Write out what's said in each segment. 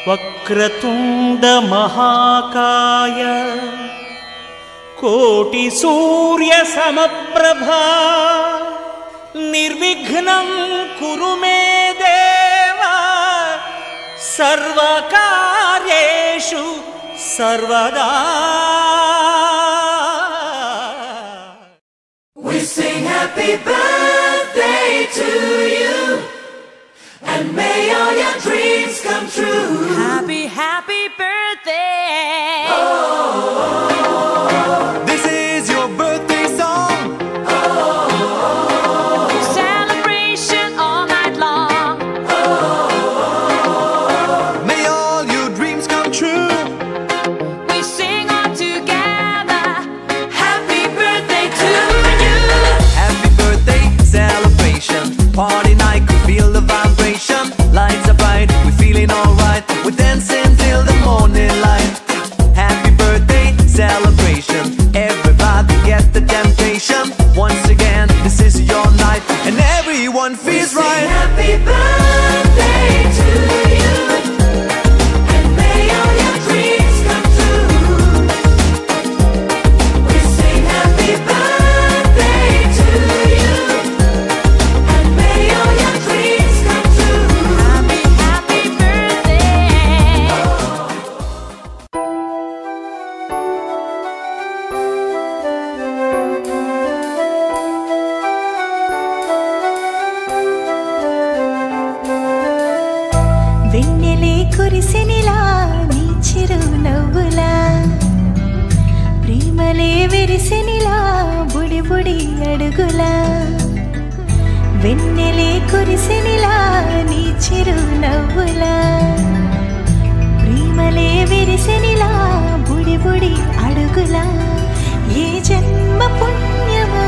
వక్రతుండ మహాకాయ కోటి సూర్య సమప్రభా నిర్విఘ్నం కురు మే దేవా సర్వకార్యేషు సర్వదా. We sing happy birthday to you, and may all your dreams come true. Happy, happy birthday. Oh, this is your birthday song. Celebration all night long. May all your dreams come true. We sing all together. happy birthday to you. Happy birthday celebration. Party night, could feel the vibration. Lights are bright, we're feeling alright. We're dancing till the morning light. Happy birthday celebration. Everybody get the temptation. Once again, this is your night, and everyone feels We sing right. happy birthday to you, and may all your dreams come true. We sing happy birthday to you, and may all your dreams come true. Happy, happy birthday. వెన్నెలే కురిసినిలా నీ చిరు నవ్వులా ప్రేమలే విరిసినిలా బుడి బుడి అడుగులా వెన్నెలే కురిసినిలా నీ చిరు నవ్వులా ప్రేమలే విరిసినిలా బుడి బుడి అడుగులా ఏ జన్మ పుణ్యమో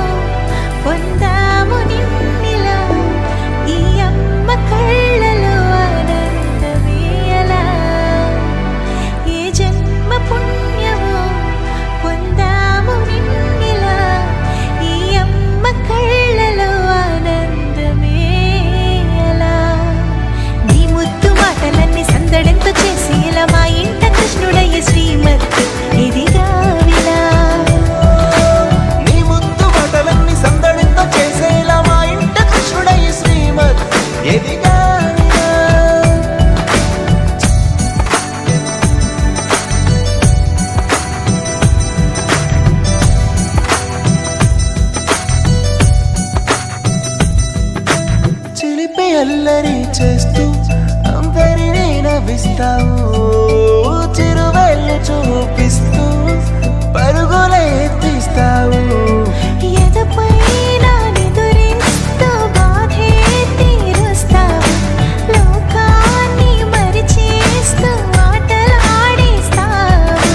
పొందాము నిన్నిలా ఈ అమ్మ కళ్ళలో ఆనందమే అలా ఏ జన్మ పుణ్యమో పొందాము నిన్నిలా ఈ అమ్మ కళ్ళలో ఆనందమే అలా నీ ముద్దు మాటలన్నీ సందడంతో చేసి ఇలా మా ఇంట కృష్ణుడయ్య శ్రీమత్ ఇదిగా విలా నీ ముద్దు మాటలన్నీ సందడితో చేసేలా మా ఇంట కృష్ణుడయ్య శ్రీమత్ ఎదిగా. చిలిపి అల్లరి చేస్తూ అందరినీ నవ్విస్తావు, చిరువెళ్ళు చూపిస్తూ పరుగులే ఎత్తిస్తావు. ఎదపై నా నిదురిస్తూ బాధే తీరుస్తావు లోకాన్ని మరిచేస్తూ ఆటలు ఆడిస్తావు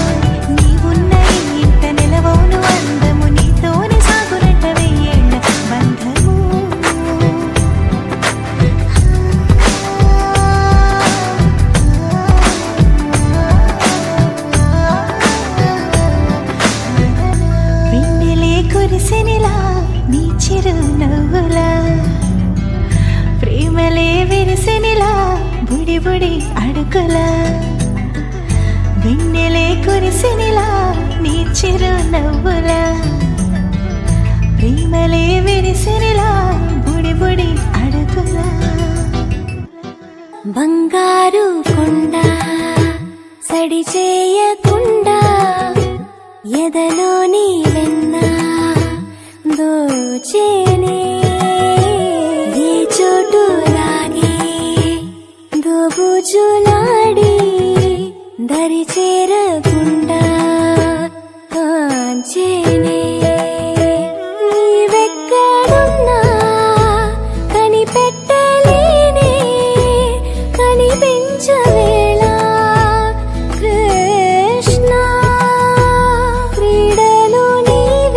నీవున్న ఇంత నిలవవును అందము నీతోనే సాగునట్ట వెయ్యేళ్ళ బంధము వెన్నెలే కురిసినిలా నీ చిరు నవ్వులా ప్రేమలే విరిసినిలా బుడి బుడి అడుగులా వెన్నెలే కురిసినిలా నీ చిరు నవ్వులా ప్రేమలే విరిసినిలా బుడి బుడి అడుగులా బంగారు కొండ సడి చేయకుండా ఎదలోని వెన్న దోచేనే ఏ చోటు లాగే దోబుజులాడి దరి చేరకుండా కాంచేనే నీవెక్కడున్నా కనిపెట్టలేనే కనిపించవేళ కృష్ణ క్రీడలు నీవే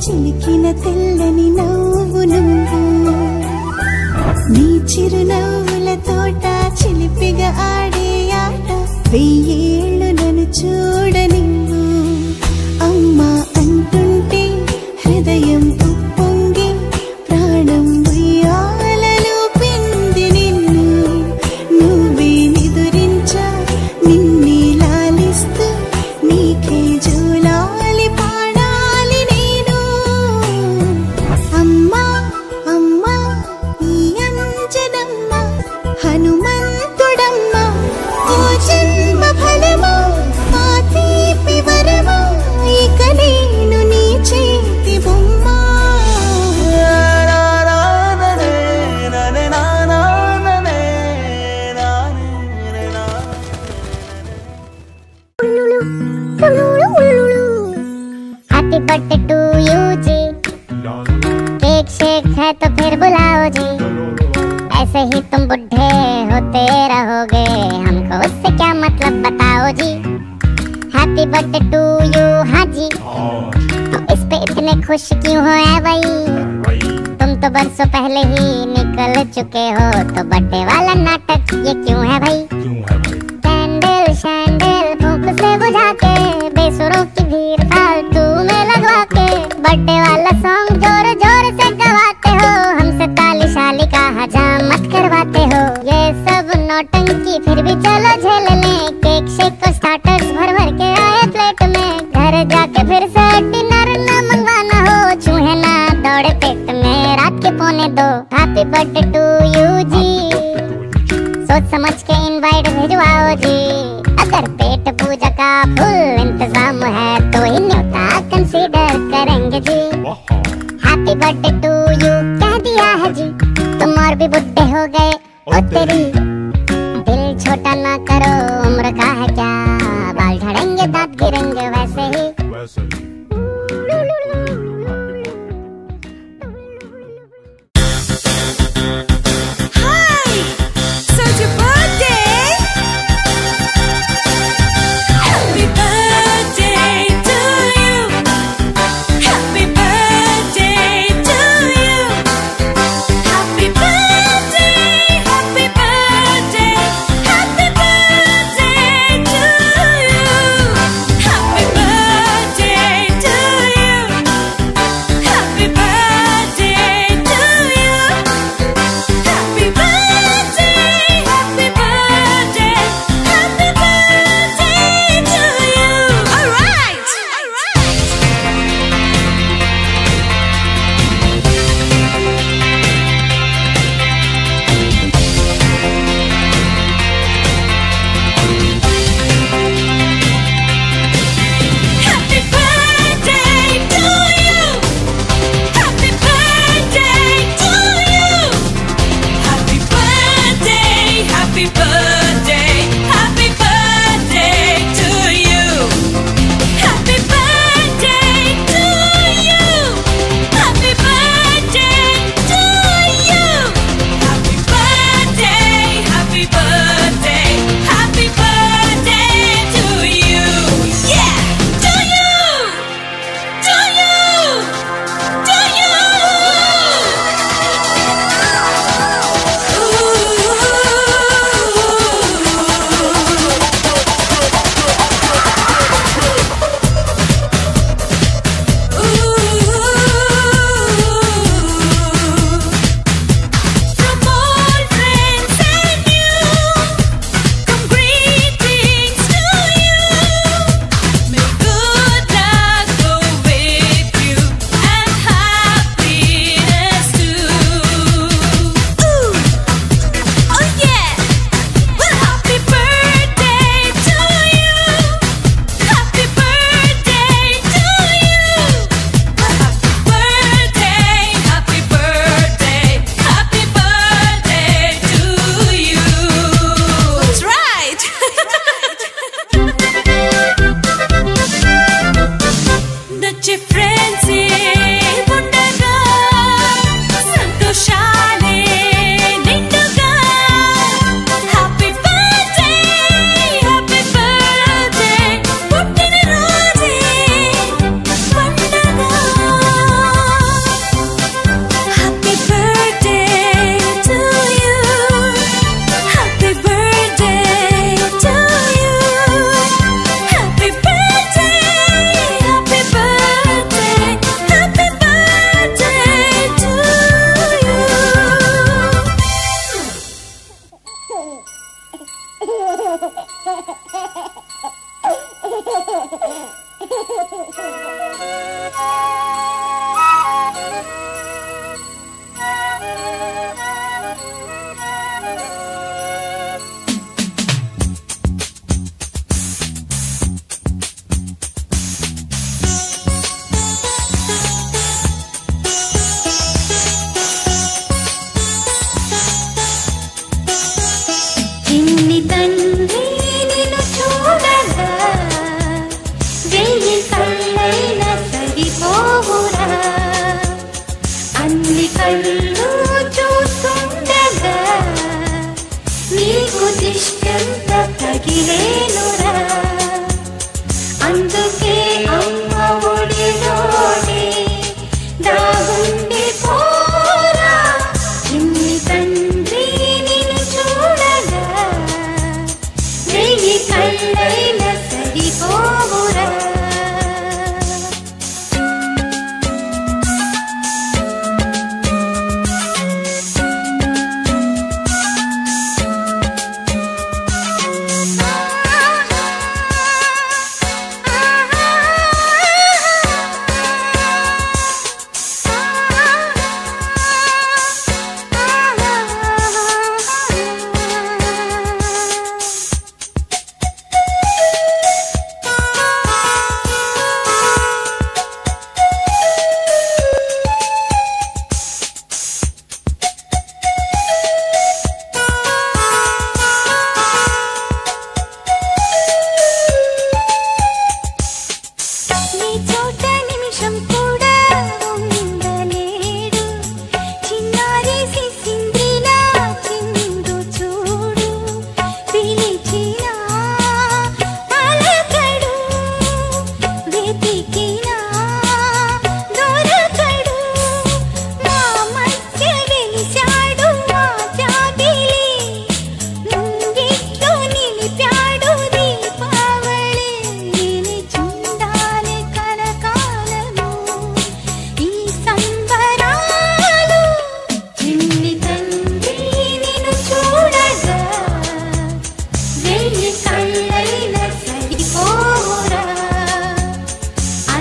చిలికిన తెల్లని నవ్వు నువ్వు నీ చిరునవ్వుల తోట చిలిపిగా ఆడే ఆట వెయ్యేళ్ళు నన్ను చూడనివ్వు అమ్మా అంటుంటే హృదయం ఉప్పొంగి ప్రాణం ఉయ్యాలలో పిండి నిన్ను నువ్వే నిదురించా నిన్నే లాలిస్తూ నీకే జూలాలి పాడాలి నేను అమ్మా అమ్మా ఈ అంజనమ్మ హనుమంతుడమ్మ ఓ జన్మ ఫలమా ఆ తీపి వరమా ఇక నేను నీ చేతి బొమ్మ हैप्पी बर्थडे टू यू जी केक शेक है तो फिर बुलाओ जी ऐसे ही तुम बुढ़े होते रहोगे हमको उससे क्या मतलब बताओ जी हैप्पी बर्थडे टू यू हाँ जी तो इस पे इतने खुश क्यों हो है भाई तुम तो बरसों पहले ही निकल चुके हो तो बर्थडे वाला नाटक ये क्यों है भाई कैंडल शैंडल फूंक से बुझा के बेसुरों की भीड़ फालतू में लगवा के बर्थडे वाला सॉन्ग जोर जोर से गवाते हो हमसे ताली शाली का हजामत करवाते हो ये सब नौटंकी फिर भी चलो झेल लें केक शेक को स्टार्टर्स भर भर के आए प्लेट में घर जाके फिर से डिनर ना मंगवाना हो चूहे ना दौड़े पेट में रात के 1:45 हैप्पी बर्थडे टू यू जी सोच समझ के इनवाइट भिजवाओ जी अगर पेट पूजा का फुल इंतजाम है तो ही न्योता कंसीडर करेंगे जी हैप्पी बर्थडे टू यू कह दिया है जी तुम और भी बुढ़े हो गए ओ तेरी दिल छोटा ना करो उम्र का है क्या बाल झड़ेंगे दांत गिरेंगे वैसे ही Happy birthday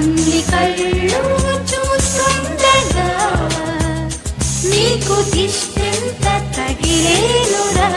తల్లి కళ్ళు చూస్తుండగా నీకు దిష్టెంత తగిలేనురా.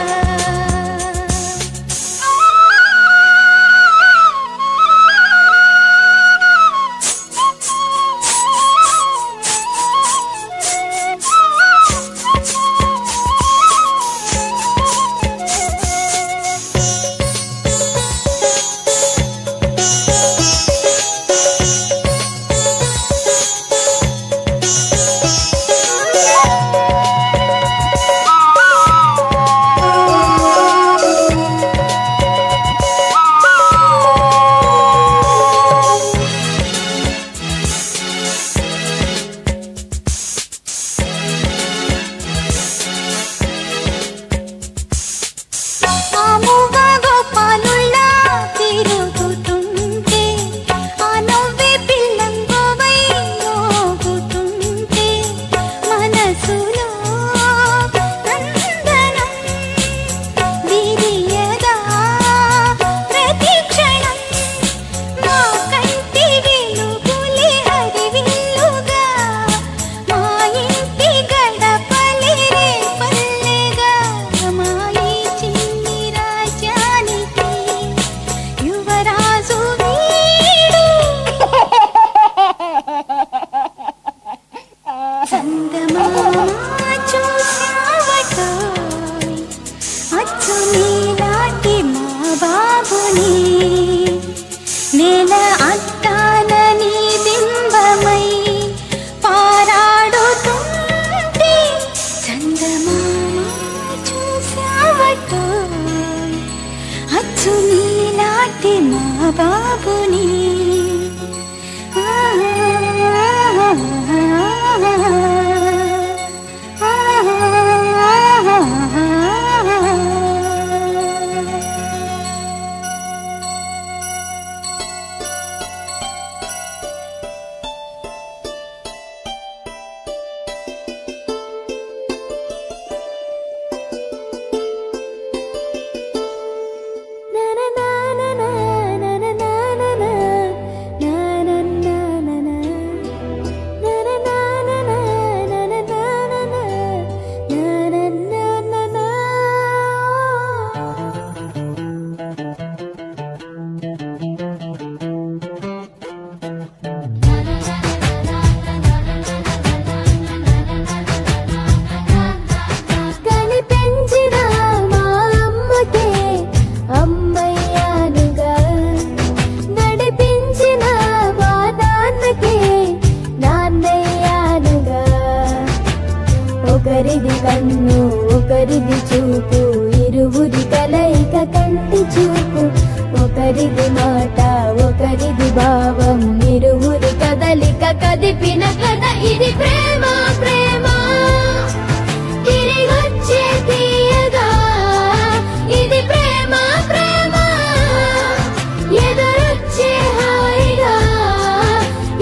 ఒకరిది కన్ను ఒకరిది చూపు ఇరువురి కలయిక కంటి చూపు ఒకరిది మాట ఒకరిది భావం ఇరువురి కదలిక కదిపిన కథ ఇది ప్రేమ ప్రేమ తిరిగొచ్చే తీయగా ఇది ప్రేమ ప్రేమ ఎదురొచ్చే హాయిగా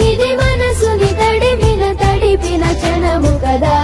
ఇది మనసుని తడిపిన క్షణము కదా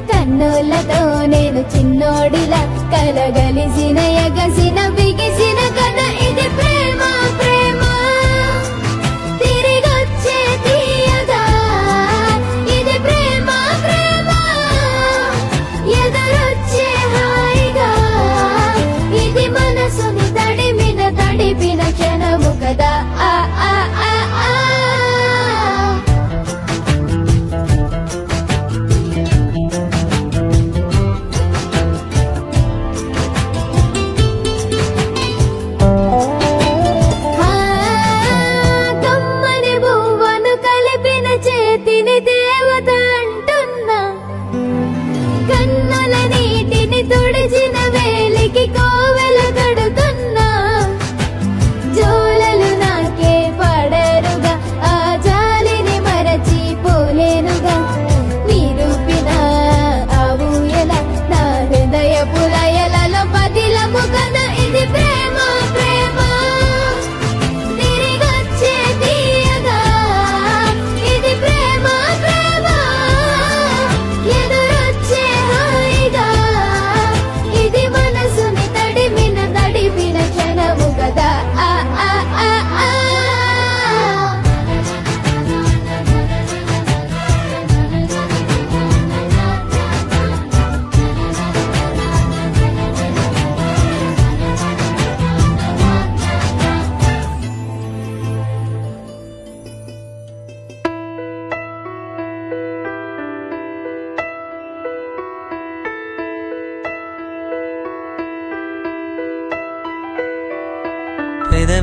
కన్నులతో నేను చిన్నోడిలా కలగలిసిన ఎగసిన బిగిసిన కథ ఇది ప్రేమ ప్రేమ తిరిగొచ్చే తీయగా ఇది ప్రేమ ప్రేమ ఎదురొచ్చే హాయిగా ఇది మనసుని తడిపిన క్షణము కదా ఆ ఆ ఆ ఆ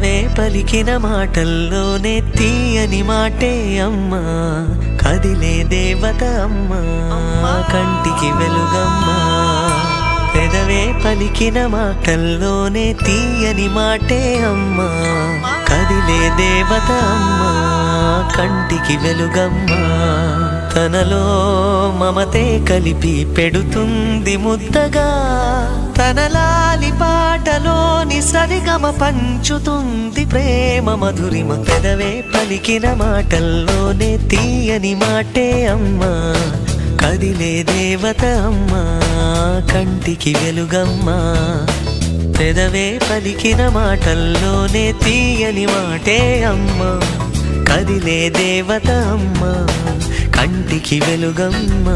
పెదవే పలికిన మాటల్లోనే తీయని మాటే అమ్మా కదిలే దేవత అమ్మా కంటికి వెలుగమ్మా పెదవే పలికిన మాటల్లోనే తీయని మాటే అమ్మా కదిలే దేవత అమ్మా కంటికి వెలుగమ్మా తనలో మమతే కలిపి పెడుతుంది ముద్దగా తనలాలి పాటలోని సరిగమ పంచుతుంది ప్రేమ మధురిమ పెదవే పలికిన మాటల్లోనే తీయని మాటే అమ్మా కదిలే దేవత అమ్మా కంటికి వెలుగమ్మా పెదవే పలికిన మాటల్లోనే తీయని మాటే అమ్మా కదిలే దేవత అమ్మా కంటికి వెలుగమ్మా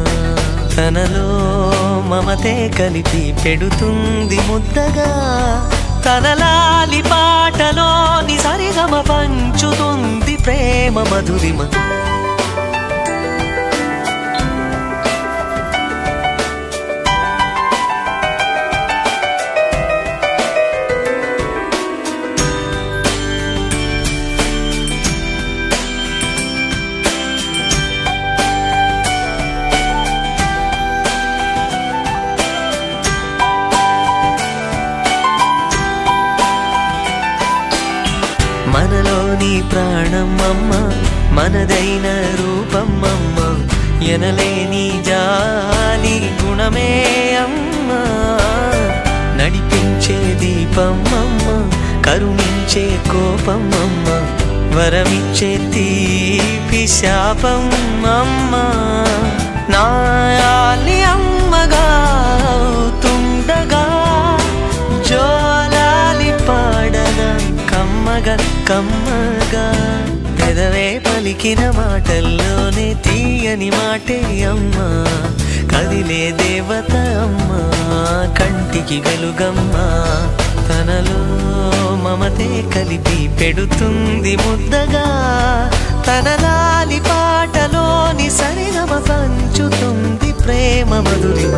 తనలో మమతే కలిపి పెడుతుంది ముద్దగా తనలాలి పాటలోని సరిగమ పంచుతుంది ప్రేమ మధురిమ మనలోని ప్రాణమమ్మ మనదైన రూపమమ్మ ఎనలేని జాలి గుణమే అమ్మ నడిపించే దీపమమ్మ కరుణించే కోపమమ్మ వరమిచ్చే తీపి శాపమమ్మ నాయాలి అమ్మగా అవుతుండగా జోలాలి పాడన కమ్మగా కమ్మగా పెదవే పలికిన మాటల్లోనే తీయని మాటే అమ్మా కదిలే దేవత అమ్మా కంటికి వెలుగమ్మా తనలో మమతే కలిపి పెడుతుంది ముద్దగా తనలాలి పాటలోని సరిగమ పంచుతుంది ప్రేమ మధురిమ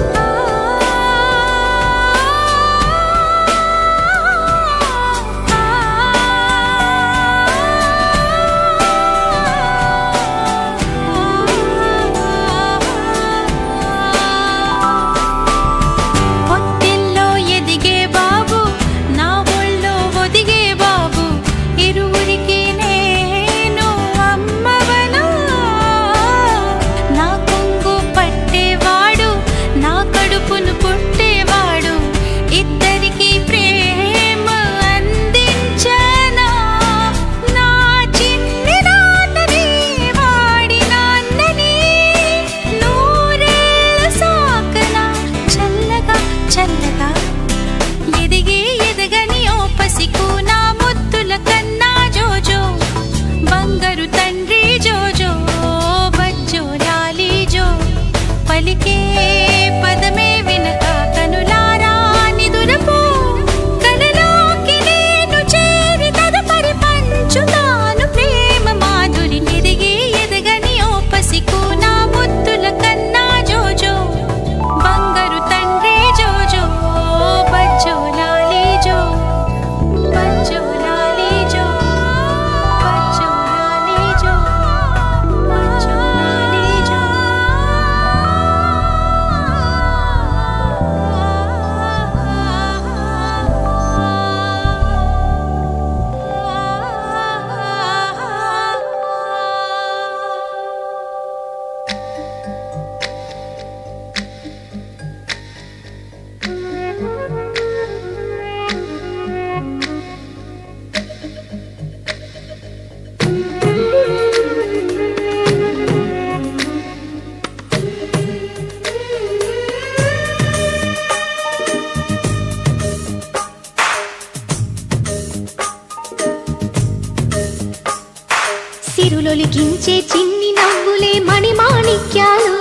సిరులొలికించే చిన్ని నవ్వులే మణిమాణిక్యాలు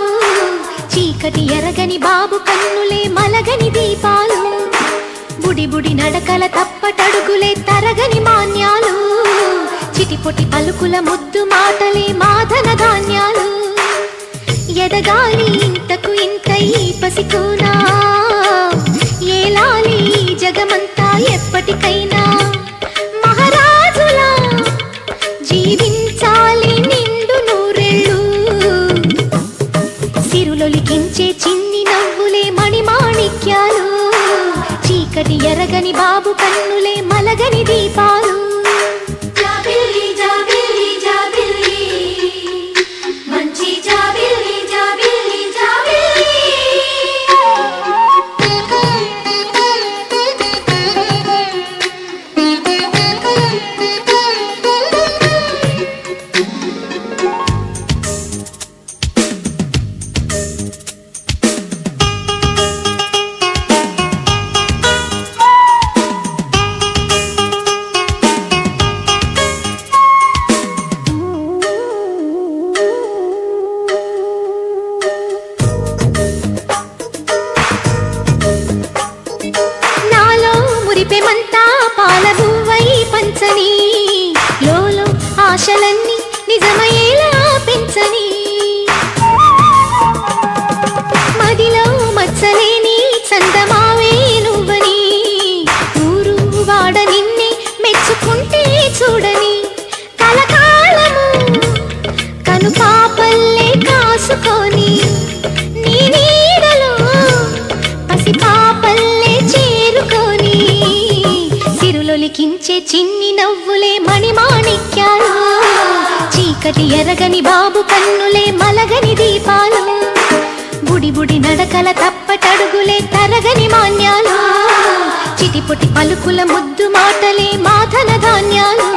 చీకటి ఎరగని బాబు కన్నులే మలగని దీపాలు బుడి బుడి నడకల తప్పటడుగులే తరగని మాన్యాలు చిటిపొటి పలుకుల ముద్దు మాటలే మాధన ధాన్యాలు ఎదగాలి ఇంతకు ఇంత ఈ పసికోనా ఏలాలి జగమంతా ఎప్పటికైనా మహారాజ్ ఎరగని బాబు కన్నులే మలగని దీపాలు. జాబిల్లి జాబిల్లి జాబిల్లి మంచి జాబిల్లి జాబిల్లి జాబిల్లి. మురిపెమంతా పాలబువ్వై పంచని, లోలో ఆశలన్నీ నిజమయ్యేలా పెంచని, మదిలో మచ్చలేని చందమావే నువ్వని, ఊరు వాడ నిన్నే మెచ్చుకుంటే చూడని, కలకాలము కను పాపల్లే కాసుకొని నీ నీడలో పసి పాపల్లే చేరుకొని, సిరులొలికించే చిన్ని నవ్వులే మణిమాణిక్యాలు, చీకటి ఎరగని బాబు కన్నులే మలగని దీపాలు, బుడి బుడి నడకల తప్పటడుగులే తరగని మాన్యాలు, చిటిపుటి పలుకుల ముద్దు మాటలే మాధన ధాన్యాలు.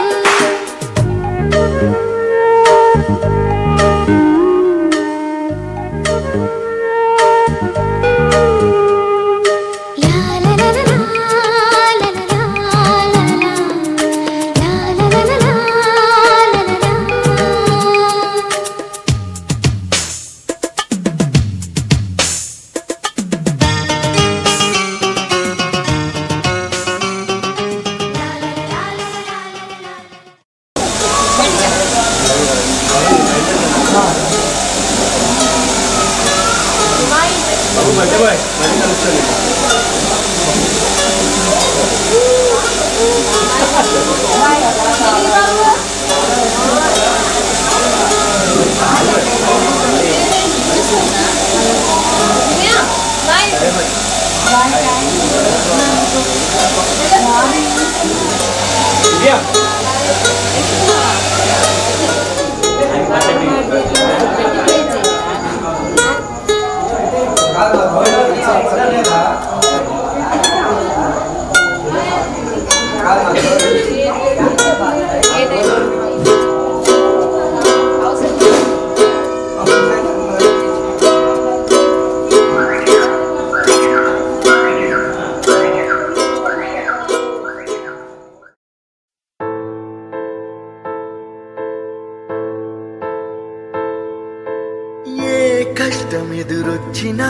కష్టమెదురొచ్చినా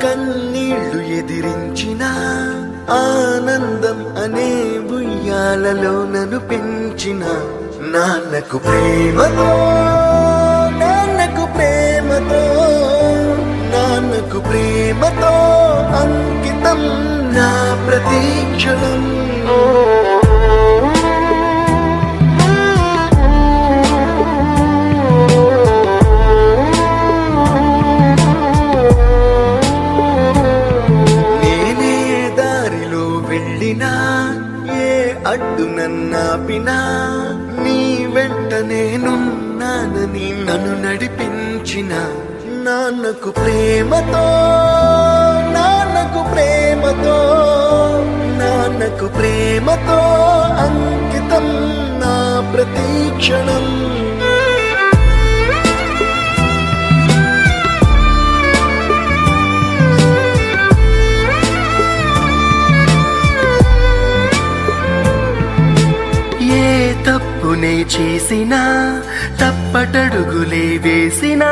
కన్నీళ్లు ఎదిరించినా ఆనందం అనే ఉయ్యాలలో నన్ను పెంచిన నాన్నకు ప్రేమతో నాన్నకు ప్రేమతో నాన్నకు ప్రేమతో అంకితం నా ప్రతీక్షణం. అడ్డు నన్నాపినా నీ వెంట నేనున్నానని నన్ను నడిపించిన నాన్నకు ప్రేమతో నాన్నకు ప్రేమతో నాన్నకు ప్రేమతో అంకితం నా ప్రతీక్షణం. తప్పునే చేసినా తప్పటడుగులే వేసినా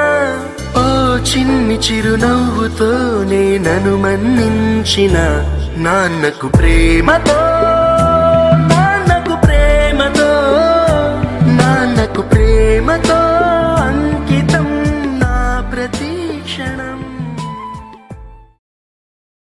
ఓ చిన్ని చిరునవ్వుతోనే నన్ను మన్నించిన నాన్నకు ప్రేమతో